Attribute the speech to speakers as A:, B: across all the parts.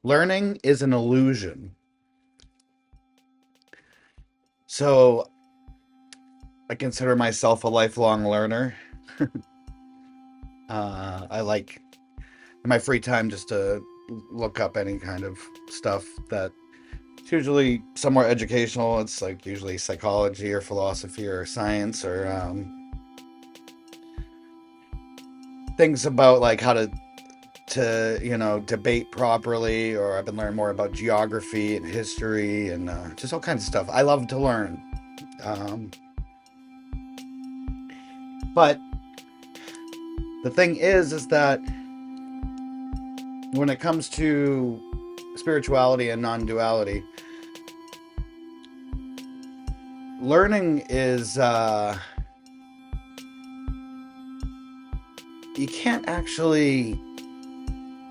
A: Learning is an illusion. So I consider myself a lifelong learner. I like in my free time just to look up any kind of stuff that it's usually somewhere educational. It's like usually psychology or philosophy or science or things about like how to debate properly. Or I've been learning more about geography and history and just all kinds of stuff. I love to learn. Um, but the thing is that when it comes to spirituality and non-duality, learning is you can't actually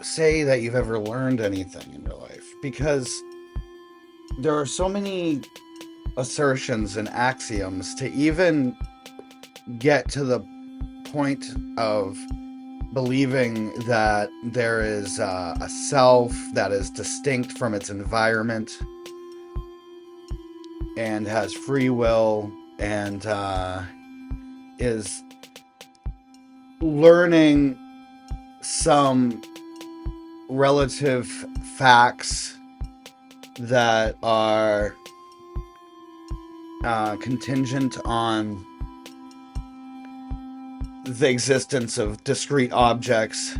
A: say that you've ever learned anything in your life because there are so many assertions and axioms to even get to the point of believing that there is a self that is distinct from its environment and has free will and is learning some relative facts that are contingent on the existence of discrete objects,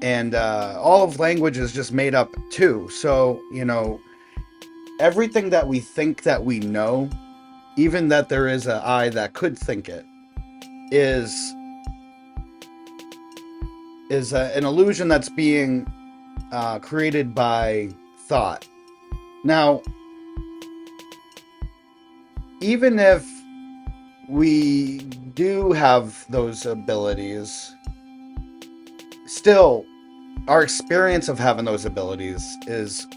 A: and all of language is just made up too. So everything that we think that we know, even that there is an I that could think it, is an illusion that's being created by thought. Now, even if we do have those abilities, still, our experience of having those abilities is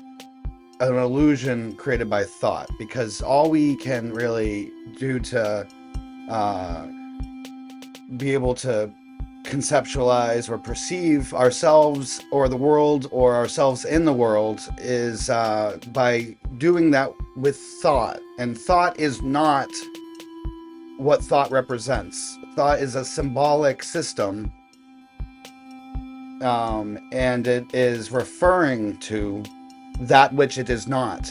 A: an illusion created by thought, because all we can really do to uh, be able to conceptualize or perceive ourselves or the world or ourselves in the world is by doing that with thought. And thought is not what thought represents. Thought is a symbolic system, and it is referring to that which it is not.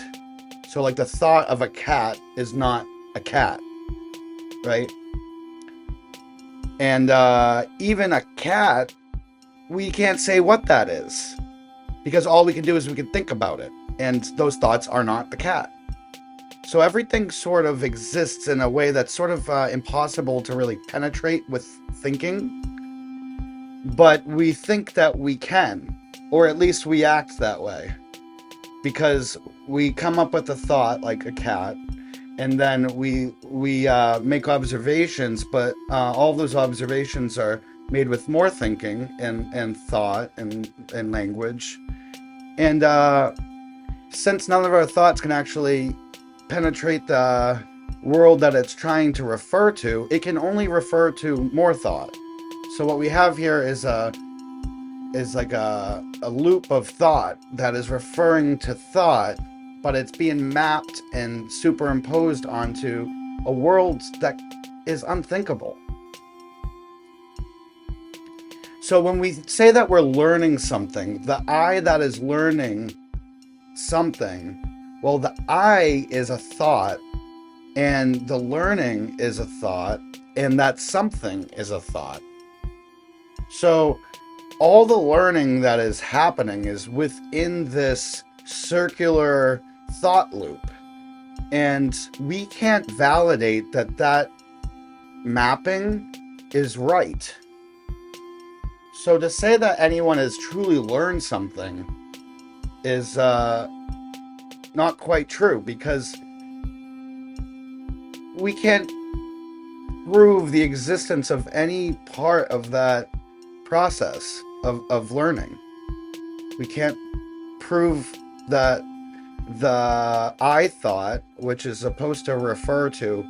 A: So, like the thought of a cat is not a cat, right? And even a cat, we can't say what that is because all we can do is we can think about it, and those thoughts are not the cat. So everything sort of exists in a way that's sort of impossible to really penetrate with thinking, but we think that we can, or at least we act that way, because we come up with a thought like a cat, and then we make observations, but all of those observations are made with more thinking and thought and language, and since none of our thoughts can actually penetrate the world that it's trying to refer to, it can only refer to more thought. So what we have here is like a loop of thought that is referring to thought, but it's being mapped and superimposed onto a world that is unthinkable. So when we say that we're learning something, the I that is learning something, well, the I is a thought, and the learning is a thought, and that something is a thought. So all the learning that is happening is within this circular thought loop. And we can't validate that that mapping is right. So to say that anyone has truly learned something is not quite true, because we can't prove the existence of any part of that process of learning. We can't prove that the I thought, which is supposed to refer to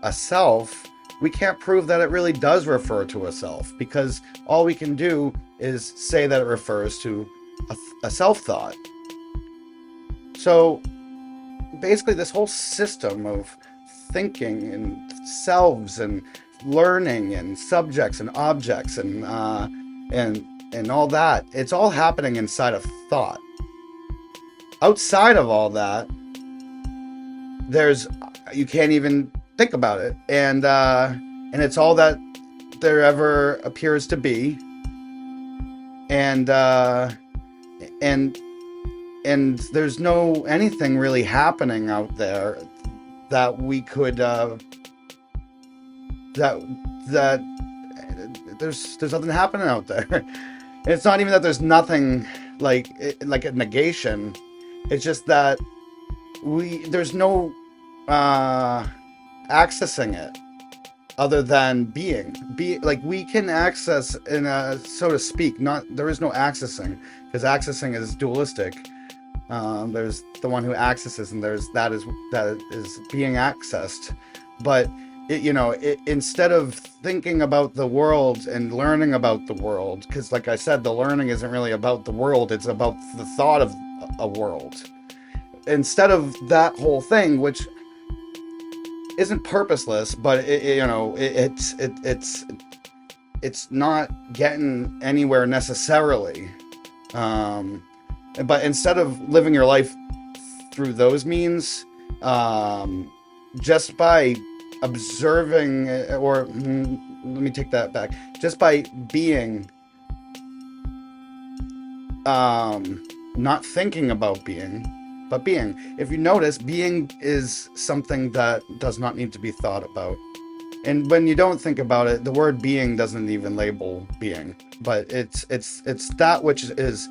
A: a self, we can't prove that it really does refer to a self, because all we can do is say that it refers to a self thought. So basically, this whole system of thinking and selves and learning and subjects and objects and all that, it's all happening inside of thought. Outside of all that, there's you can't even think about it, and it's all that there ever appears to be, and and and there's no anything really happening out there that we could that that there's nothing happening out there. And it's not even that there's nothing, like a negation. It's just that there's no uh accessing it other than be like we can access in a, so to speak, not there is no accessing, because accessing is dualistic. There's the one who accesses, and there's that is being accessed. But instead of thinking about the world and learning about the world, because like I said, the learning isn't really about the world, it's about the thought of a world. Instead of that whole thing, which isn't purposeless, but it's not getting anywhere necessarily. But instead of living your life through those means, just by observing, or let me take that back, just by being, not thinking about being, but being. If you notice, being is something that does not need to be thought about. And when you don't think about it, the word being doesn't even label being, but it's that which is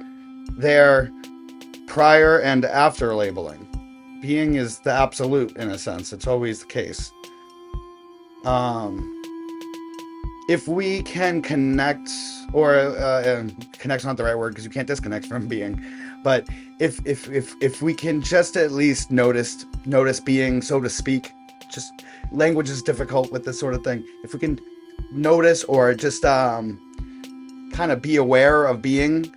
A: there prior and after labeling. Being is the absolute, in a sense. It's always the case. If we can connect, or connect's not the right word because you can't disconnect from being, but if we can just at least notice being, so to speak, just language is difficult with this sort of thing. If we can notice, or just kind of be aware of being,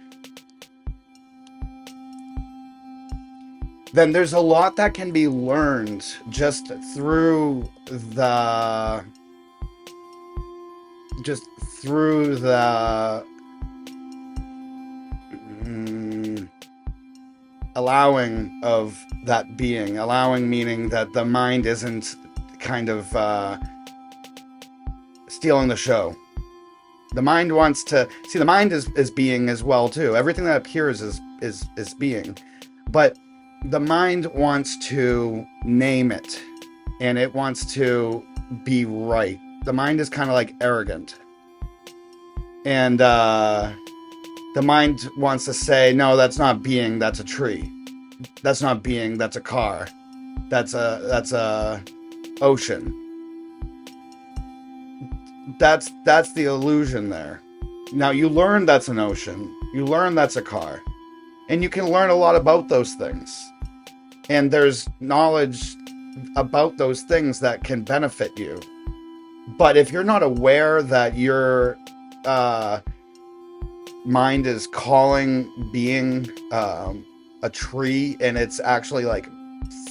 A: then there's a lot that can be learned just through the allowing of that being. Allowing meaning that the mind isn't kind of stealing the show. The mind wants to see. The mind is being as well too. Everything that appears is being, but the mind wants to name it, and it wants to be right. The mind is kind of like arrogant, and the mind wants to say, no, that's not being, that's a tree. That's not being, that's a car. That's a ocean. That's the illusion there. Now you learn that's an ocean. You learn that's a car. And you can learn a lot about those things. And there's knowledge about those things that can benefit you. But if you're not aware that your mind is calling being a tree, and it's actually like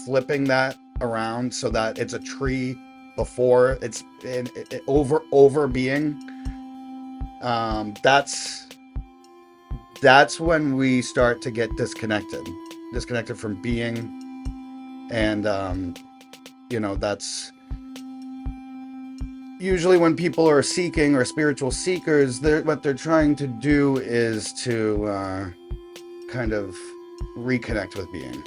A: flipping that around so that it's a tree before it's over being, that's when we start to get disconnected from being. And that's usually when people are seeking, or spiritual seekers, what they're trying to do is to kind of reconnect with being.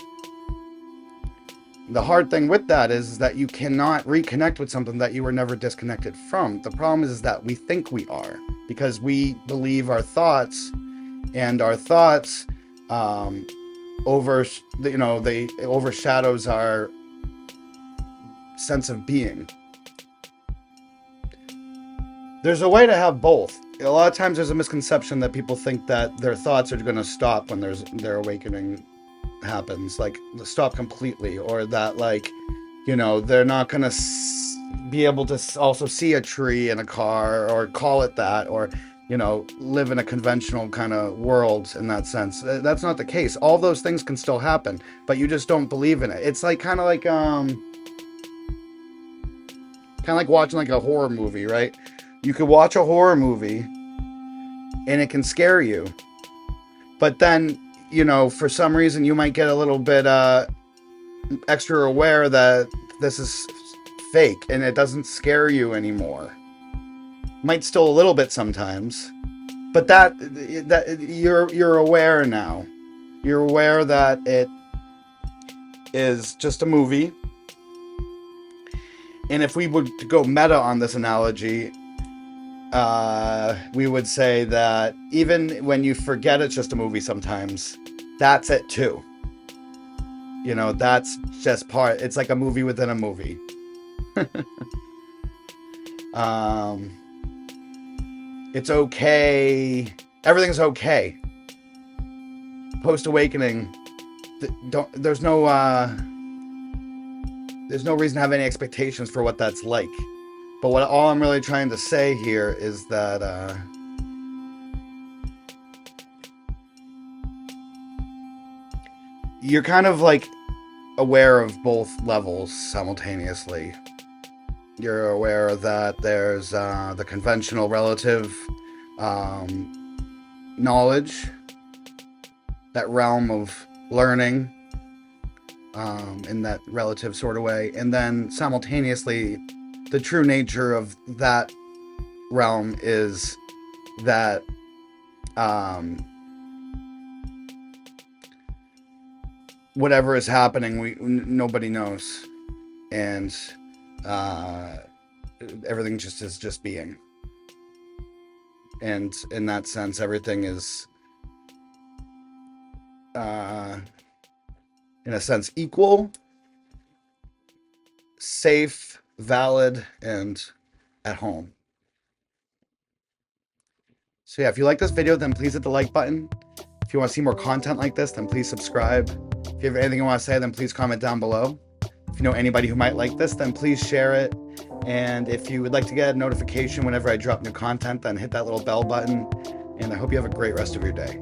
A: The hard thing with that is that you cannot reconnect with something that you were never disconnected from. The problem is that we think we are, because we believe our thoughts, and our thoughts they overshadows our sense of being. There's a way to have both. A lot of times there's a misconception that people think that their thoughts are going to stop when their awakening happens, like stop completely, or that they're not going to be able to also see a tree in a car or call it that, or live in a conventional kind of world in that sense. That's not the case. All those things can still happen, but you just don't believe in it. It's like kind of like watching like a horror movie, right? You could watch a horror movie and it can scare you, but then for some reason you might get a little bit extra aware that this is fake and it doesn't scare you anymore. Might still a little bit sometimes, but that you're aware now. You're aware that it is just a movie. And if we would go meta on this analogy, we would say that even when you forget it's just a movie sometimes, that's it too. That's just part. It's like a movie within a movie. It's okay. Everything's okay. Post-awakening, there's no reason to have any expectations for what that's like. But all I'm really trying to say here is that you're kind of like aware of both levels simultaneously. You're aware that there's the conventional relative knowledge, that realm of learning in that relative sort of way, and then simultaneously the true nature of that realm is that whatever is happening, nobody knows, and everything is just being. And in that sense, everything is in a sense equal, safe, valid, and at home. So yeah, if you like this video, then please hit the like button. If you want to see more content like this, then please subscribe. If you have anything you want to say, then please comment down below. If you know anybody who might like this, then please share it. And if you would like to get a notification whenever I drop new content, then hit that little bell button. And I hope you have a great rest of your day.